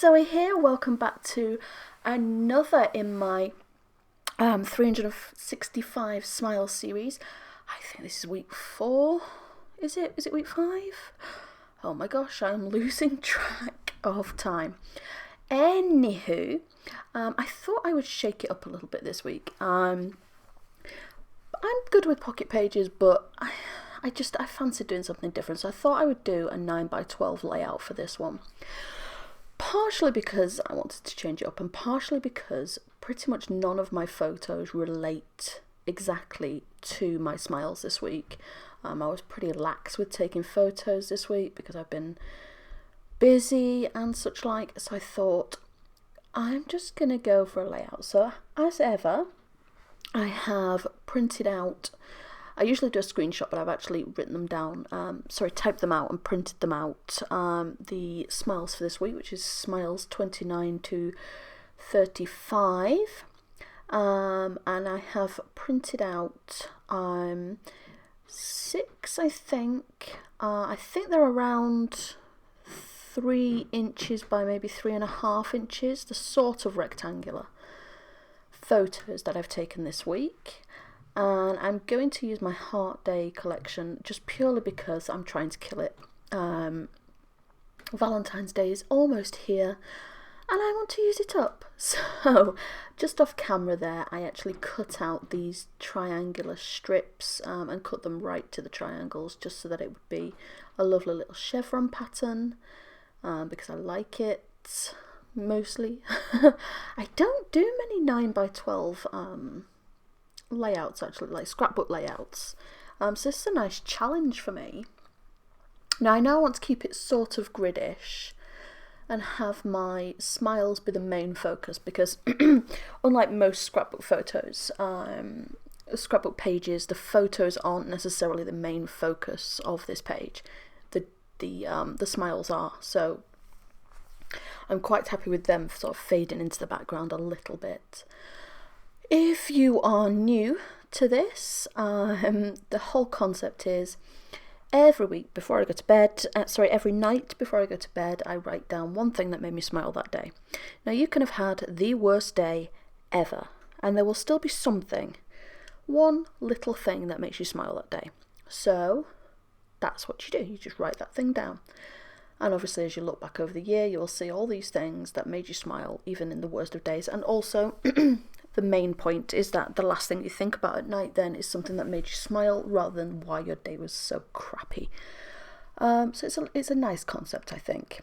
Zoe here. Welcome back to another in my 365 Smile series. I think this is week 4. Is it? Is it week 5? Oh my gosh, I'm losing track of time. Anywho, I thought I would shake it up a little bit this week. I'm good with pocket pages, but I fancied doing something different, so I thought I would do a 9x12 layout for this one. Partially because I wanted to change it up, and partially because pretty much none of my photos relate exactly to my smiles this week. I was pretty lax with taking photos this week because I've been busy and such like, so I thought I'm just going to go for a layout. So as ever, I have printed out, I usually do a screenshot, but I've actually written them down, typed them out and printed them out, the smiles for this week, which is smiles 29 to 35, and I have printed out 6, I think. I think they're around 3 inches by maybe 3.5 inches, the sort of rectangular photos that I've taken this week. And I'm going to use my Heart Day collection just purely because I'm trying to kill it. Valentine's Day is almost here and I want to use it up. So just off camera there, I actually cut out these triangular strips and cut them right to the triangles just so that it would be a lovely little chevron pattern, because I like it mostly. I don't do many 9x12 layouts, actually, like scrapbook layouts, so this is a nice challenge for me. Now I know I want to keep it sort of gridish and have my smiles be the main focus, because unlike most scrapbook photos, scrapbook pages, the photos aren't necessarily the main focus of this page. The smiles are, so I'm quite happy with them sort of fading into the background a little bit. If you are new to this, the whole concept is every week before I go to bed, every night before I go to bed, I write down one thing that made me smile that day. Now you can have had the worst day ever, and there will still be something, one little thing that makes you smile that day. So that's what you do, you just write that thing down. And obviously as you look back over the year, you will see all these things that made you smile even in the worst of days. And also the main point is that the last thing you think about at night then is something that made you smile rather than why your day was so crappy. So it's a nice concept, I think.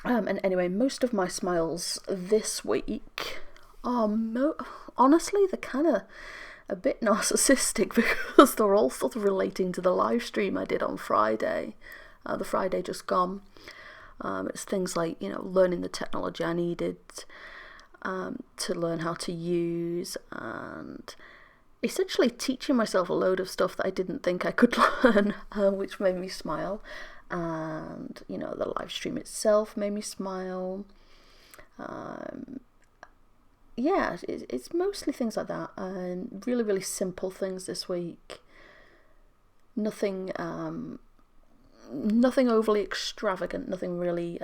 And anyway, most of my smiles this week are honestly, they're kind of a bit narcissistic because they're all sort of relating to the live stream I did on Friday, the Friday just gone. It's things like, learning the technology I needed to learn how to use, and essentially teaching myself a load of stuff that I didn't think I could learn, which made me smile. And the live stream itself made me smile. Yeah, it's mostly things like that, and really, really simple things this week. Nothing overly extravagant, nothing really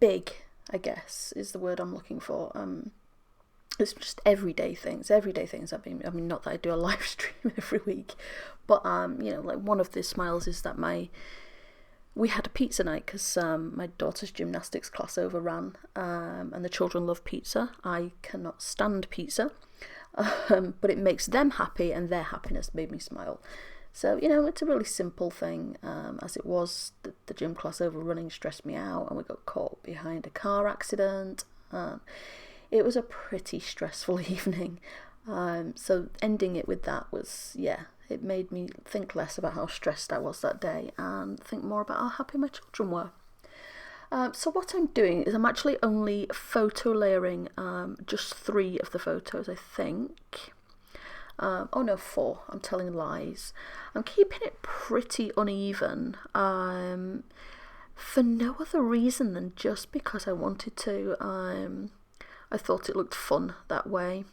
big, I guess is the word I'm looking for. It's just everyday things. Not that I do a live stream every week, but like one of the smiles is that we had a pizza night because my daughter's gymnastics class overran, and the children love pizza. I cannot stand pizza, but it makes them happy, and their happiness made me smile. So, it's a really simple thing, as it was. The gym class overrunning stressed me out, and we got caught behind a car accident. It was a pretty stressful evening. So ending it with that was, it made me think less about how stressed I was that day and think more about how happy my children were. So what I'm doing is I'm actually only photo layering just 3 of the photos, I think. 4, I'm telling lies. I'm keeping it pretty uneven, for no other reason than just because I wanted to. I thought it looked fun that way.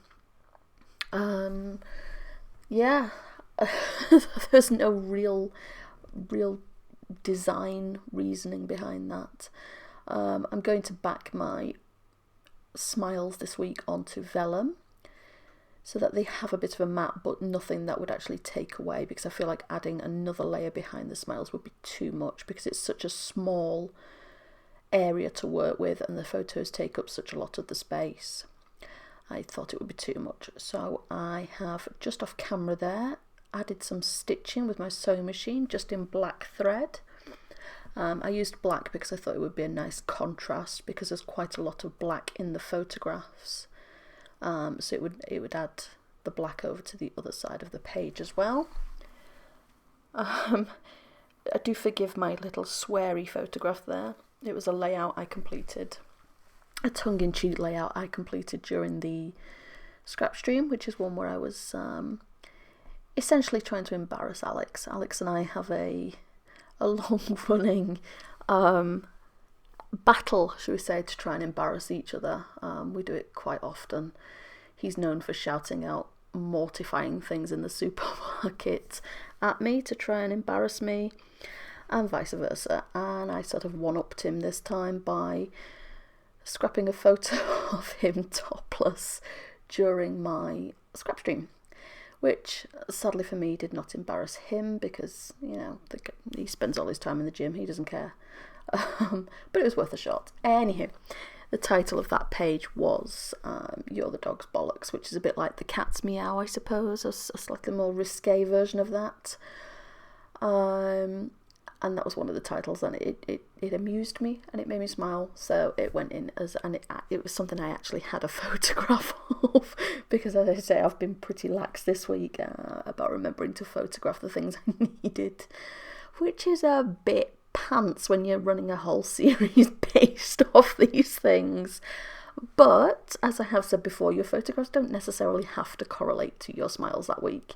There's no real design reasoning behind that. I'm going to back my smiles this week onto vellum so that they have a bit of a matte, but nothing that would actually take away, because I feel like adding another layer behind the smiles would be too much, because it's such a small area to work with and the photos take up such a lot of the space. I thought it would be too much, so I have, just off camera there, added some stitching with my sewing machine just in black thread. I used black because I thought it would be a nice contrast, because there's quite a lot of black in the photographs. So it would add the black over to the other side of the page as well. I do forgive my little sweary photograph there. It was a layout I completed, a tongue-in-cheek layout I completed during the scrap stream, which is one where I was essentially trying to embarrass Alex. Alex and I have a long-running battle, should we say, to try and embarrass each other. We do it quite often. He's known for shouting out mortifying things in the supermarket at me to try and embarrass me, and vice versa. And I sort of one-upped him this time by scrapping a photo of him topless during my scrap stream, which sadly for me did not embarrass him, because, you know, he spends all his time in the gym, he doesn't care. But it was worth a shot. Anywho, the title of that page was You're the Dog's Bollocks, which is a bit like the cat's meow, I suppose, a slightly more risque version of that. And that was one of the titles, and it amused me and it made me smile, so it went in as, and it was something I actually had a photograph of, because as I say, I've been pretty lax this week about remembering to photograph the things I needed, which is a bit pants when you're running a whole series based off these things. But as I have said before, your photographs don't necessarily have to correlate to your smiles that week.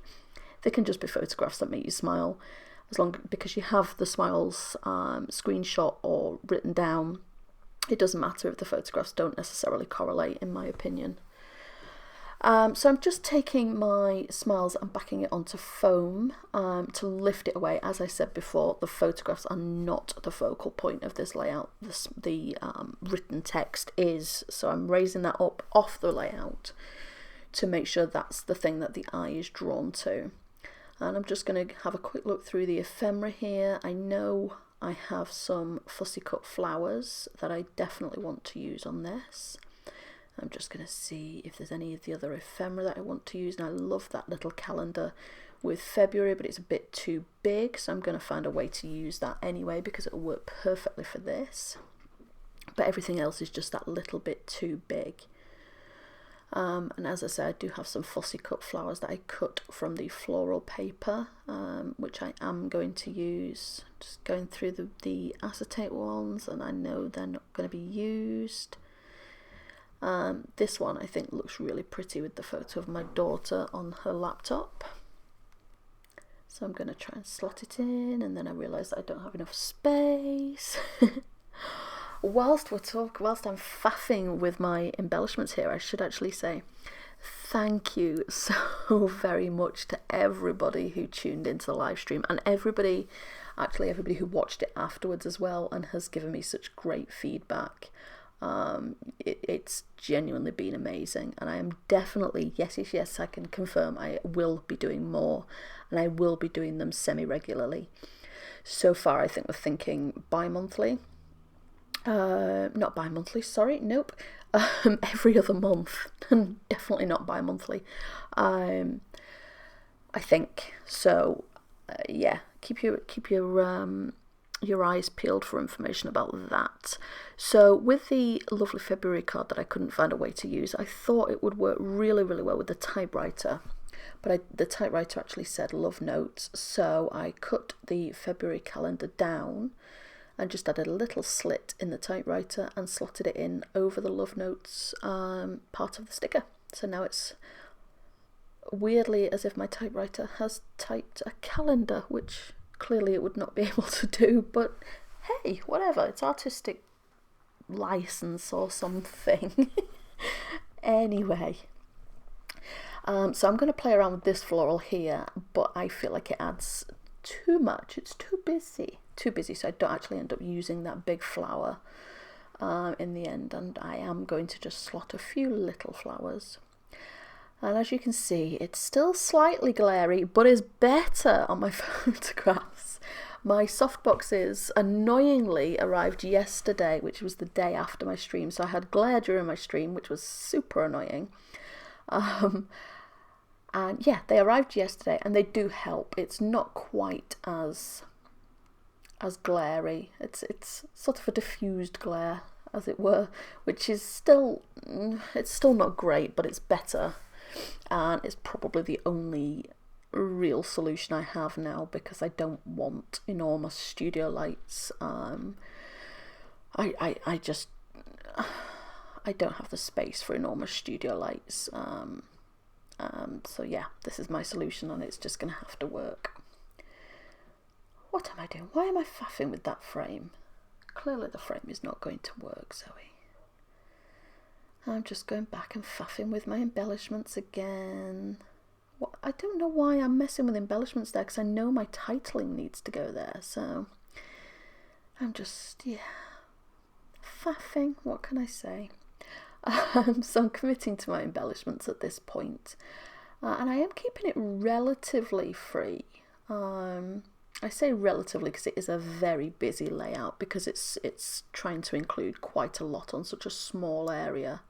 They can just be photographs that make you smile, because you have the smiles screenshot or written down. It doesn't matter if the photographs don't necessarily correlate, in my opinion. So I'm just taking my smiles and backing it onto foam to lift it away. As I said before, the photographs are not the focal point of this layout. The written text is, so I'm raising that up off the layout to make sure that's the thing that the eye is drawn to. And I'm just going to have a quick look through the ephemera here. I know I have some fussy cut flowers that I definitely want to use on this. I'm just going to see if there's any of the other ephemera that I want to use. And I love that little calendar with February, but it's a bit too big, so I'm going to find a way to use that anyway, because it'll work perfectly for this. But everything else is just that little bit too big. And as I said, I do have some fussy cut flowers that I cut from the floral paper, which I am going to use. Just going through the acetate ones, and I know they're not going to be used. This one I think looks really pretty with the photo of my daughter on her laptop. So I'm going to try and slot it in, and then I realise that I don't have enough space. Whilst I'm faffing with my embellishments here, I should actually say thank you so very much to everybody who tuned into the live stream, and everybody who watched it afterwards as well and has given me such great feedback. It's genuinely been amazing, and I am definitely, yes, I can confirm I will be doing more, and I will be doing them semi-regularly. So far I think we're thinking bi-monthly. Not bi-monthly, sorry, nope. Every other month, and definitely not bi-monthly. I think so. Yeah, keep your eyes peeled for information about that. So with the lovely February card that I couldn't find a way to use, I thought it would work really, really well with the typewriter. But the typewriter actually said love notes, so I cut the February calendar down and just added a little slit in the typewriter and slotted it in over the love notes part of the sticker. So now it's weirdly as if my typewriter has typed a calendar, which clearly it would not be able to do, but hey, whatever, it's artistic license or something. Anyway, so I'm going to play around with this floral here, but I feel like it adds too much, it's too busy. too busy, so I don't actually end up using that big flower in the end, and I am going to just slot a few little flowers. And as you can see, it's still slightly glary, but is better on my photographs. My softboxes annoyingly arrived yesterday, which was the day after my stream, so I had glare during my stream, which was super annoying. And yeah, they arrived yesterday, and they do help. It's not quite as glary. It's sort of a diffused glare, as it were, which is still not great, but it's better. And it's probably the only real solution I have now, because I don't want enormous studio lights. I don't have the space for enormous studio lights. So yeah, this is my solution, and it's just gonna have to work. What am I doing? Why am I faffing with that frame? Clearly the frame is not going to work, Zoe. I'm just going back and faffing with my embellishments again. I don't know why I'm messing with embellishments there, because I know my titling needs to go there, so I'm just, yeah, faffing, what can I say? So I'm committing to my embellishments at this point, and I am keeping it relatively free. I say relatively because it is a very busy layout, because it's trying to include quite a lot on such a small area.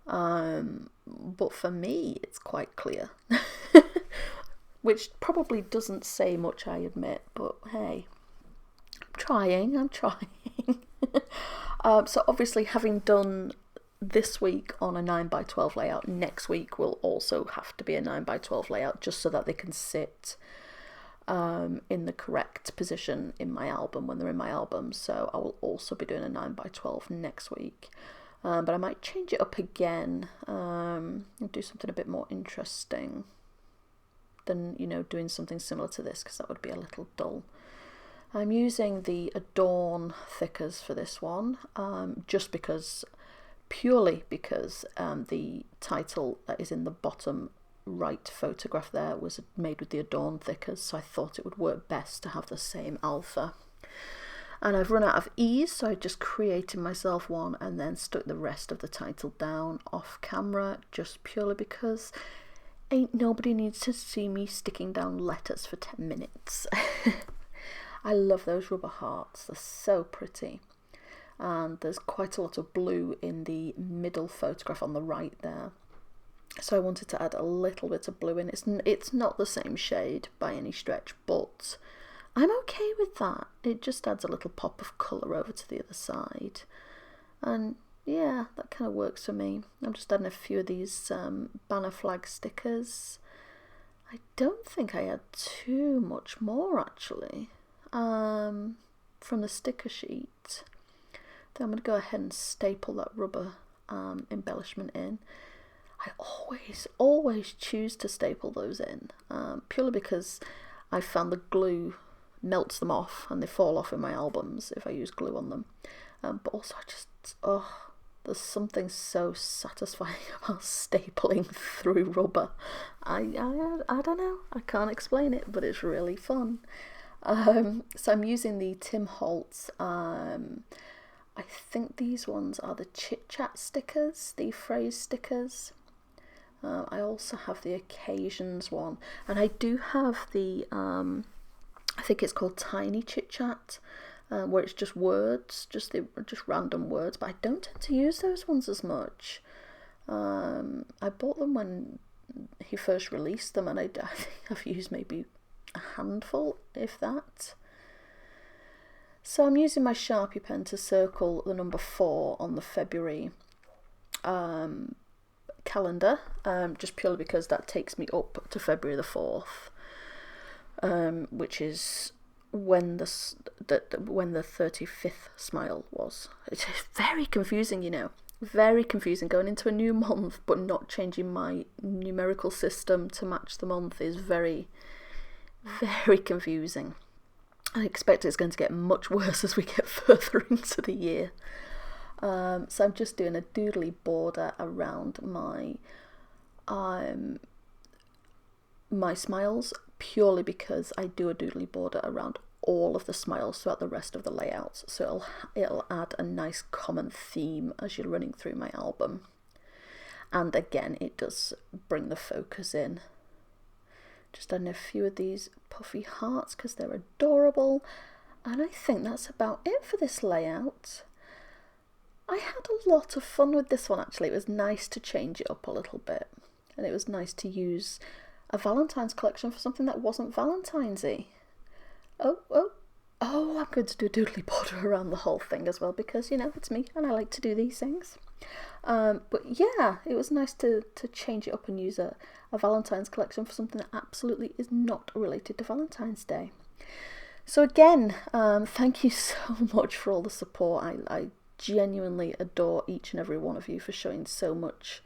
But for me, it's quite clear, which probably doesn't say much, I admit, but hey, I'm trying. So obviously, having done this week on a 9x12 layout, next week will also have to be a 9x12 layout, just so that they can sit in the correct position in my album when they're in my album. So I will also be doing a 9x12 next week. But I might change it up again and do something a bit more interesting than, doing something similar to this, because that would be a little dull. I'm using the Adorn thickers for this one, purely because the title that is in the bottom right photograph there was made with the Adorn thickers, so I thought it would work best to have the same alpha. And I've run out of ease, so I just created myself one and then stuck the rest of the title down off camera, just purely because ain't nobody needs to see me sticking down letters for 10 minutes. I love those rubber hearts, they're so pretty. And there's quite a lot of blue in the middle photograph on the right there. So I wanted to add a little bit of blue in. It's not the same shade by any stretch, but I'm okay with that. It just adds a little pop of colour over to the other side. And yeah, that kind of works for me. I'm just adding a few of these banner flag stickers. I don't think I had too much more, actually, from the sticker sheet. Then I'm going to go ahead and staple that rubber embellishment in. I always choose to staple those in, purely because I found the glue melts them off and they fall off in my albums if I use glue on them. But also there's something so satisfying about stapling through rubber. I don't know, I can't explain it, but it's really fun. So I'm using the Tim Holtz, I think these ones are the Chit Chat stickers, the phrase stickers. I also have the Occasions one, and I do have the I think it's called Tiny Chit Chat, where it's just words, just random words, but I don't tend to use those ones as much. I bought them when he first released them, and I think I've used maybe a handful, if that. So I'm using my Sharpie pen to circle the number 4 on the February calendar, just purely because that takes me up to February the 4th, which is when the 35th smile was. It's very confusing, very confusing. Going into a new month but not changing my numerical system to match the month is very, very confusing. I expect it's going to get much worse as we get further into the year. So I'm just doing a doodly border around my my smiles, purely because I do a doodly border around all of the smiles throughout the rest of the layouts, so it'll add a nice common theme as you're running through my album. And again, it does bring the focus in. Just adding a few of these puffy hearts because they're adorable. And I think that's about it for this layout. I had a lot of fun with this one actually. It was nice to change it up a little bit. And it was nice to use a Valentine's collection for something that wasn't Valentine's-y. Oh, I'm going to do a doodly border around the whole thing as well because, you know, it's me and I like to do these things. But yeah, it was nice to change it up and use a Valentine's collection for something that absolutely is not related to Valentine's Day. So again, thank you so much for all the support. I genuinely adore each and every one of you for showing so much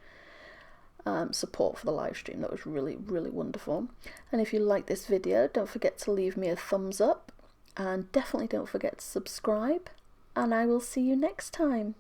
support for the live stream. That was really, really wonderful. And if you like this video, don't forget to leave me a thumbs up and definitely don't forget to subscribe, and I will see you next time.